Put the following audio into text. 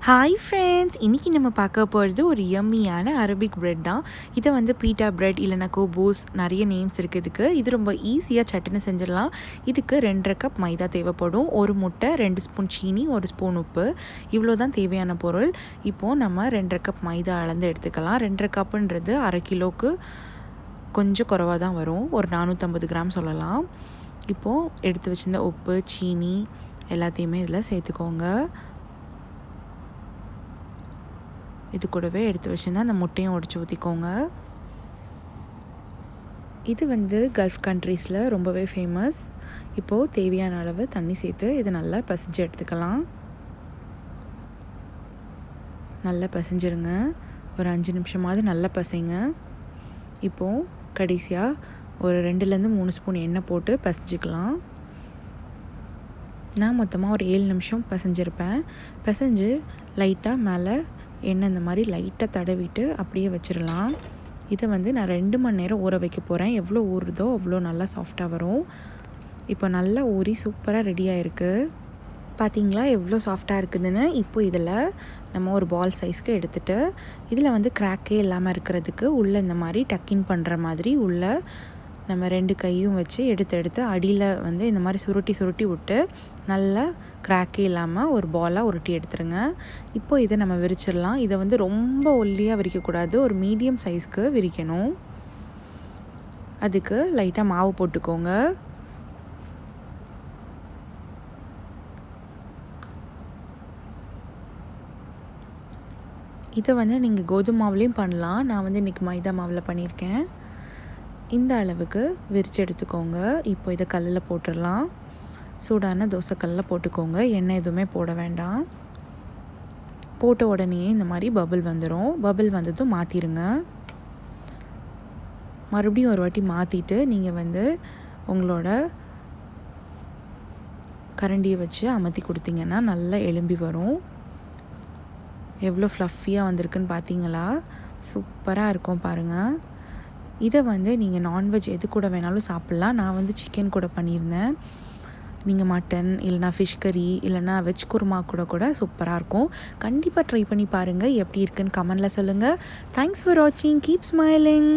Hi friends, இன்றைக்கி நம்ம பார்க்க போகிறது ஒரு யம்மியான அரபிக் பிரெட் தான். இதை வந்து பீட்டா பிரெட் இல்லைனா குபூஸ் நிறைய நேம்ஸ் இருக்குது இதுக்கு. இது ரொம்ப ஈஸியாக சட்டுன்னு செஞ்சிடலாம். இதுக்கு 2.5 கப் மைதா தேவைப்படும், 1 முட்டை, 2 ஸ்பூன் சீனி, 1 ஸ்பூன் உப்பு, இவ்வளோ தான் தேவையான பொருள். இப்போது நம்ம 2.5 கப் மைதா அளந்து எடுத்துக்கலாம். 2.5 கப்புன்றது அரை கிலோவுக்கு கொஞ்சம் குறைவாக தான் வரும், ஒரு 450 கிராம் சொல்லலாம். இப்போது எடுத்து வச்சுருந்த உப்பு, சீனி எல்லாத்தையுமே இதில் சேர்த்துக்கோங்க. இது கூடவே எடுத்து வச்சுருந்தா அந்த முட்டையும் உடச்சி ஊற்றிக்கோங்க. இது வந்து கல்ஃப் கண்ட்ரீஸில் ரொம்பவே ஃபேமஸ். இப்போது தேவையான அளவு தண்ணி சேர்த்து இதை நல்லா பசிஞ்சு எடுத்துக்கலாம். நல்லா பசிஞ்சிருங்க, ஒரு 5 நிமிஷமாவது நல்லா பசைங்க. இப்போது கடைசியாக ஒரு 2-3 ஸ்பூன் எண்ணெய் போட்டு பசிஞ்சிக்கலாம். நான் மொத்தமாக ஒரு 7 நிமிஷம் பசைஞ்சிருப்பேன். பசைஞ்சு லைட்டாக மேலே எண்ணெய் இந்த மாதிரி லைட்டாக தடவிட்டு அப்படியே வச்சிடலாம். இதை வந்து நான் 2 மணி நேரம் ஊற வைக்க போகிறேன். எவ்வளோ ஊறுதோ அவ்வளோ நல்லா சாஃப்டாக வரும். இப்போ நல்லா ஊறி சூப்பராக ரெடியாக இருக்குது. பார்த்தீங்களா எவ்வளோ சாஃப்டாக இருக்குதுன்னு. இப்போ இதில் நம்ம ஒரு பால் சைஸ்க்கு எடுத்துகிட்டு இதில் வந்து கிராக்கே இல்லாமல் இருக்கிறதுக்கு உள்ளே இந்த மாதிரி டக்கின் பண்ணுற மாதிரி உள்ளே நம்ம 2 கையும் வச்சு எடுத்து அடியில் வந்து இந்த மாதிரி சுருட்டி விட்டு நல்லா கிராக்கே இல்லாமல் ஒரு பாலாக உருட்டி எடுத்துருங்க. இப்போ இதை நம்ம விரிச்சிடலாம். இதை வந்து ரொம்ப ஒல்லியாக விரிக்கக்கூடாது, ஒரு மீடியம் சைஸ்க்கு விரிக்கணும். அதுக்கு லைட்டாக மாவு போட்டுக்கோங்க. இதை வந்து நீங்கள் கோதுமை மாவுலேயும் பண்ணலாம், நான் வந்து இன்றைக்கி மைதா மாவில் பண்ணியிருக்கேன். இந்த அளவுக்கு விரித்து எடுத்துக்கோங்க. இப்போ இதை கல்லில் போட்டுடலாம். சூடான தோசைக்கல்லில் போட்டுக்கோங்க, எண்ணெய் எதுவுமே போட வேண்டாம். போட்ட உடனே இந்த மாதிரி பபிள் வந்துடும். பபிள் வந்ததும் மாற்றிடுங்க. மறுபடியும் ஒரு வாட்டி மாற்றிட்டு நீங்கள் வந்து உங்களோட கரண்டியை வச்சு அமர்த்தி கொடுத்தீங்கன்னா நல்லா எலும்பி வரும். எவ்வளோ ஃப்ளஃபியாக வந்திருக்குன்னு பார்த்தீங்களா? சூப்பராக இருக்கும் பாருங்கள். இதை வந்து நீங்கள் நான்வெஜ் எது கூட வேணாலும் சாப்பிட்லாம். நான் வந்து சிக்கன் கூட பண்ணியிருந்தேன். நீங்கள் மட்டன் இல்லைனா ஃபிஷ் கறி இல்லைனா வெஜ் குருமா கூட சூப்பராக இருக்கும். கண்டிப்பாக ட்ரை பண்ணி பாருங்கள். எப்படி இருக்குன்னு கமெண்டில் சொல்லுங்கள். தேங்க்ஸ் ஃபார் வாட்சிங். Keep smiling.